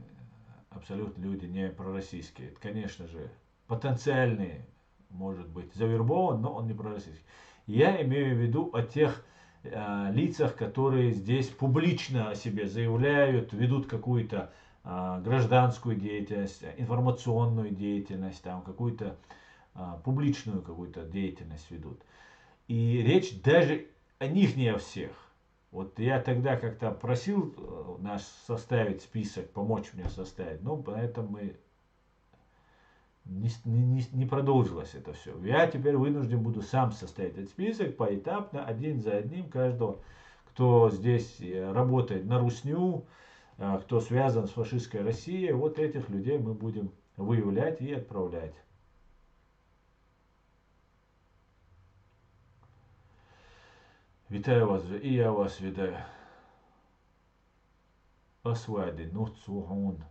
абсолютно люди не пророссийские. Конечно же, потенциальный, может быть, завербован, но он не пророссийский. Я имею в виду о тех лицах, которые здесь публично о себе заявляют, ведут какую-то гражданскую деятельность, информационную деятельность, там какую-то публичную какую-то деятельность ведут. И речь даже о них, не о всех. Вот я тогда как-то просил нас составить список, помочь мне составить, но поэтому мы не продолжилось это все. Я теперь вынужден буду сам составить этот список поэтапно, один за одним каждого, кто здесь работает на русню, кто связан с фашистской Россией. Вот этих людей мы будем выявлять и отправлять. Вітаю вас, і я вас вітаю. Асвади, нуцухун.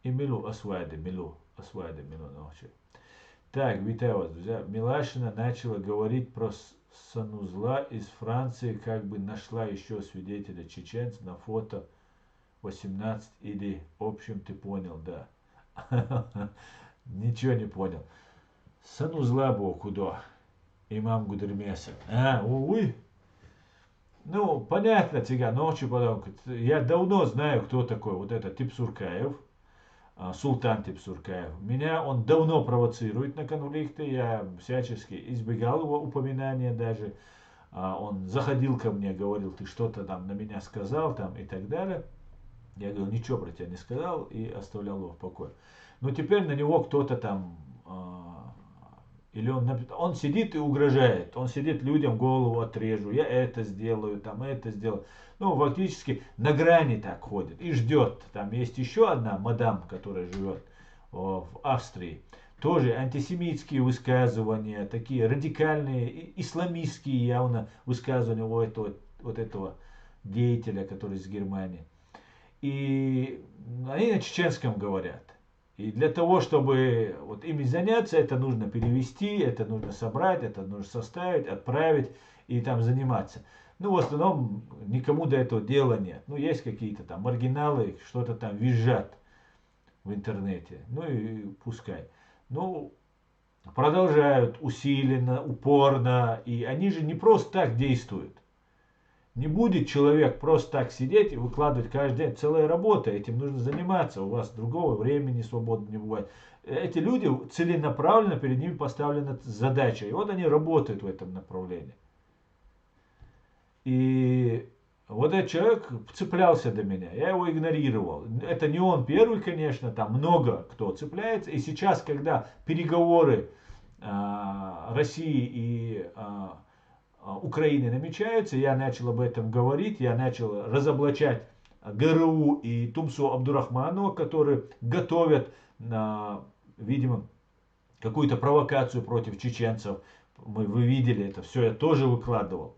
И милу асвади, милу ночи. Так, витаю вас, друзья. Милашина начала говорить про санузла из Франции, как бы нашла еще свидетеля чеченца на фото 18 или, в общем, ты понял, да. Ничего не понял. Санузла был куда? Имам Гудермеса. Увы. Ну, понятно, тебя ночью потом. Я давно знаю, кто такой вот этот Типсуркаев. Султан Типсуркаев. Меня он давно провоцирует на конфликты. Я всячески избегал его упоминания даже. Он заходил ко мне, говорил, ты что-то там на меня сказал там и так далее. Я говорю, ничего про тебя не сказал и оставлял его в покое. Но теперь на него кто-то там, или он сидит и угрожает. Он сидит, людям голову отрежу, я это сделаю, там это сделаю. Ну, фактически на грани так ходит и ждет. Там есть еще одна мадам, которая живет в Австрии. Тоже антисемитские высказывания, такие радикальные, исламистские явно высказывания у этого деятеля, который из Германии. И они на чеченском говорят. И для того, чтобы вот ими заняться, это нужно перевести, это нужно собрать, это нужно составить, отправить и там заниматься. Ну, в основном никому до этого дела нет. Ну, есть какие-то там маргиналы, что-то там визжат в интернете. Ну и пускай. Ну, продолжают усиленно, упорно. И они же не просто так действуют. Не будет человек просто так сидеть и выкладывать каждый день. Целая работа, этим нужно заниматься. У вас другого времени свободно не бывает. Эти люди целенаправленно, перед ними поставлена задача. И вот они работают в этом направлении. И вот этот человек цеплялся до меня, я его игнорировал. Это не он первый, конечно, там много кто цепляется. И сейчас, когда переговоры России и Украины намечаются, я начал об этом говорить, я начал разоблачать ГРУ и Тумсу Абдурахманова, которые готовят, видимо, какую-то провокацию против чеченцев. Вы видели это, все я тоже выкладывал.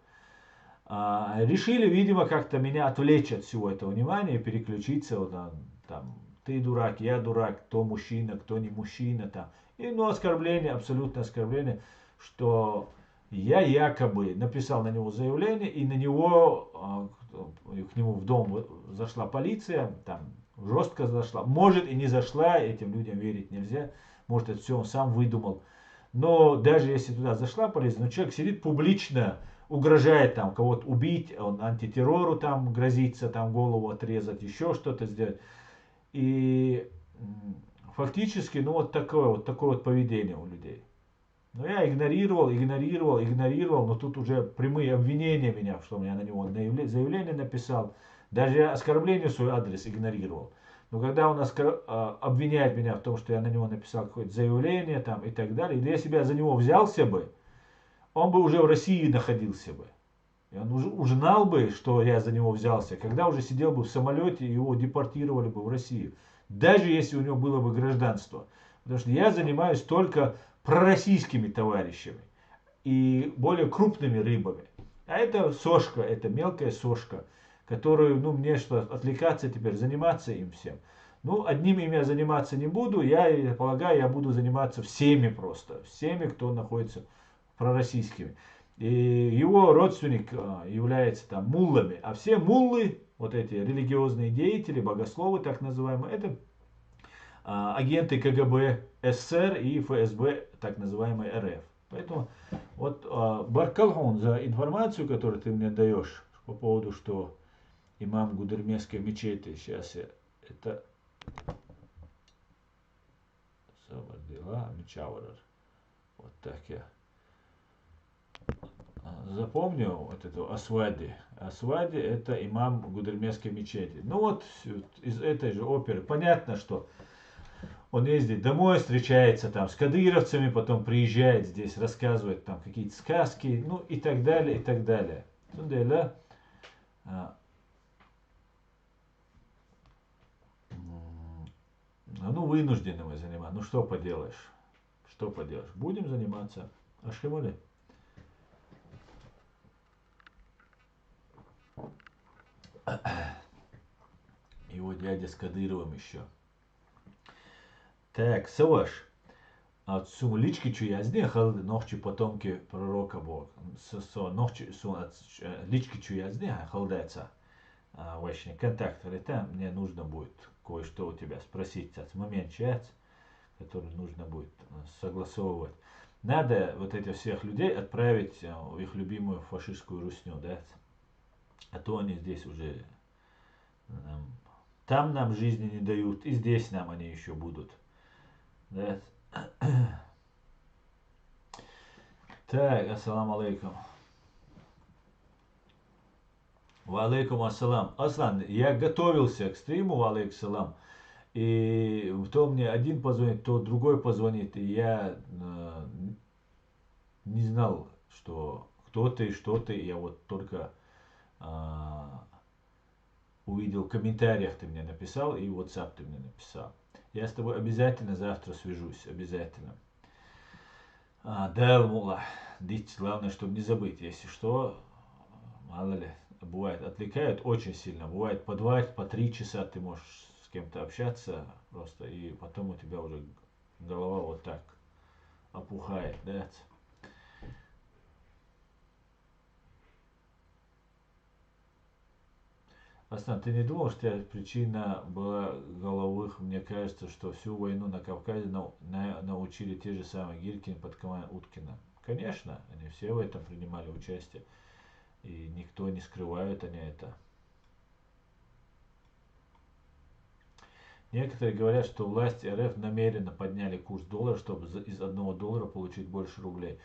Решили, видимо, как-то меня отвлечь от всего этого внимания и переключиться вот на, там, ты дурак, я дурак, кто мужчина, кто не мужчина. Там. И, ну, оскорбление, абсолютное оскорбление, что я якобы написал на него заявление, и на него, к нему в дом зашла полиция, там жестко зашла. Может и не зашла, этим людям верить нельзя. Может это все он сам выдумал. Но даже если туда зашла полиция, но человек сидит публично, угрожает там кого-то убить, он антитеррору там грозится, там голову отрезать, еще что-то сделать. И фактически, ну вот такое вот поведение у людей. Но я игнорировал, но тут уже прямые обвинения меня, что я на него заявление написал. Даже я оскорбление в свой адрес игнорировал. Но когда он обвиняет меня в том, что я на него написал какое-то заявление там, и так далее, если бы я за него взялся бы, он бы уже в России находился бы. И он уже узнал бы, что я за него взялся, когда уже сидел бы в самолете, и его депортировали бы в Россию. Даже если у него было бы гражданство. Потому что я занимаюсь только пророссийскими товарищами и более крупными рыбами. А это сошка, это мелкая сошка, которую, ну, мне что, отвлекаться теперь, заниматься им всем. Ну, одним им я заниматься не буду, я полагаю, я буду заниматься всеми просто, всеми, кто находится пророссийскими. И его родственник является там муллами, а все муллы, вот эти религиозные деятели, богословы так называемые, это агенты КГБ СССР и ФСБ так называемой РФ. Поэтому вот Баркалхон за информацию, которую ты мне даешь по поводу, что имам Гудермесской мечети, сейчас я это Савардила Мичаварар. Вот так я запомнил вот эту Асвади. Асвади это имам Гудермесской мечети. Ну вот из этой же оперы понятно, что он ездит домой, встречается там с кадыровцами, потом приезжает здесь, рассказывает там какие-то сказки, ну и так далее, и так далее. Ну, вынуждены мы заниматься. Ну, что поделаешь? Что поделаешь? Будем заниматься. Ашхимали. Его дядя с Кадыровым еще. Так, Саваш. Сум лички чуязни хал нохчи потомки пророка Бог. Нохчи лички чуязни халдается. Вашни контакт. Там мне нужно будет кое-что у тебя спросить. Момент чат, который нужно будет согласовывать. Надо вот этих всех людей отправить в их любимую фашистскую русню, да? А то они здесь уже там нам жизни не дают, и здесь нам они еще будут. Да? Так, ассаламу алейкум. Ва алейкум ассалам. Аслан, я готовился к стриму, ва алейкум салам. И то мне один позвонит, то другой позвонит. И я не знал, что кто ты и что ты. Я вот только увидел в комментариях, ты мне написал, и в WhatsApp ты мне написал. Я с тобой обязательно завтра свяжусь, обязательно. Да, Мула, дить, главное, чтобы не забыть, если что, мало ли, бывает, отвлекают очень сильно, бывает по 2, по 3 часа ты можешь с кем-то общаться просто, и потом у тебя уже голова вот так опухает, да. Аслан, ты не думал, что причина была головых? Мне кажется, что всю войну на Кавказе научили те же самые Гиркин под командой Уткина. Конечно, они все в этом принимали участие. И никто не скрывает они это. Некоторые говорят, что власти РФ намеренно подняли курс доллара, чтобы из $1 получить больше рублей.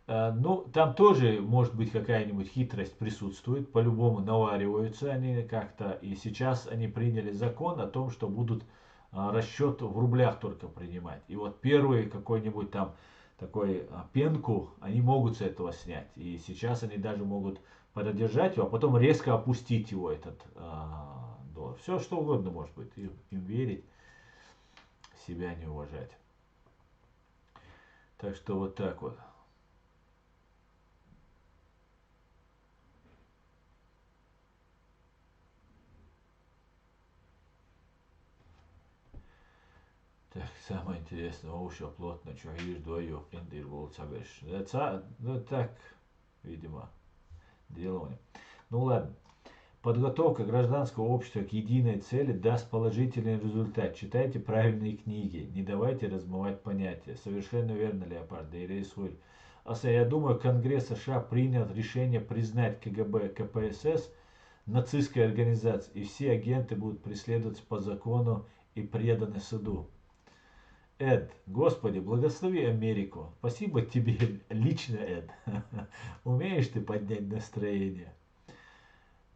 Ну, там тоже, может быть, какая-нибудь хитрость присутствует, по-любому навариваются они как-то, и сейчас они приняли закон о том, что будут расчет в рублях только принимать. И вот первый какой-нибудь там такой пенку, они могут с этого снять. И сейчас они даже могут продержать его, а потом резко опустить его, этот доллар. Все что угодно может быть. Им верить, себя не уважать. Так что вот так вот. Так, самое интересное, еще плотно, что видишь, двоё, индир был цагаш. Ну так, видимо, дело. Ну ладно. Подготовка гражданского общества к единой цели даст положительный результат. Читайте правильные книги, не давайте размывать понятия. Совершенно верно, Леопард, да и рисуй. Я думаю, Конгресс США принял решение признать КГБ, КПСС нацистской организацией, и все агенты будут преследоваться по закону и преданы суду. Эд, Господи, благослови Америку. Спасибо тебе лично, Эд. Умеешь ты поднять настроение.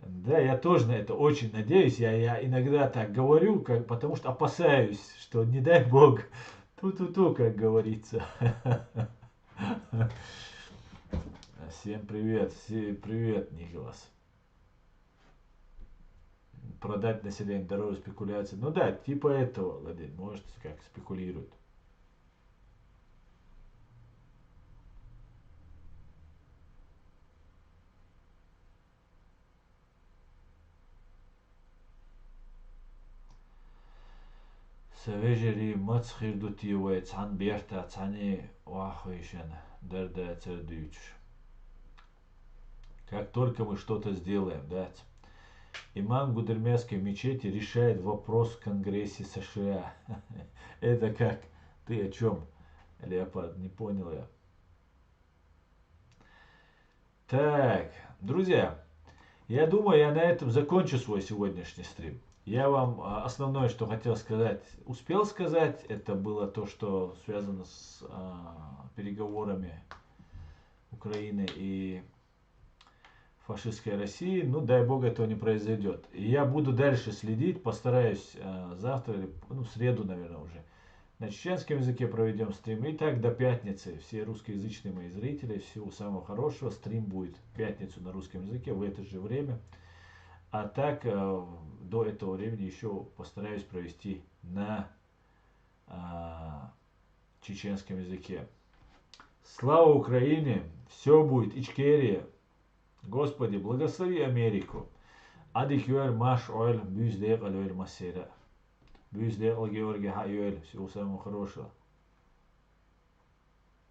Да, я тоже на это очень надеюсь. Я иногда так говорю, потому что опасаюсь, что не дай бог, ту-ту-ту, как говорится. Всем привет, привет, Николас. Продать население дороже спекуляции. Ну да, типа этого, Владимир, может, как спекулируют. Савежери мацхирдутивай цан берта цани вахвишен дерда цердюч. Как только мы что-то сделаем, да, имам Гудермесской мечети решает вопрос в Конгрессе США. Это как? Ты о чем, Леопард? Не понял я. Так, друзья, я думаю, я на этом закончу свой сегодняшний стрим. Я вам основное, что хотел сказать, успел сказать. Это было то, что связано с переговорами Украины и фашистской России. Ну, дай бог, этого не произойдет. И я буду дальше следить, постараюсь завтра, или, в среду, наверное, уже. На чеченском языке проведем стрим. И так до пятницы. Все русскоязычные мои зрители, всего самого хорошего. Стрим будет в пятницу на русском языке в это же время. А так, до этого времени еще постараюсь провести на чеченском языке. Слава Украине! Все будет. Ичкерия! Господи, благослови Америку. Адикюэль маш ойл бюздейл алюэль массера. Бюздейл Георгия Хайюэль. Всего самого хорошего.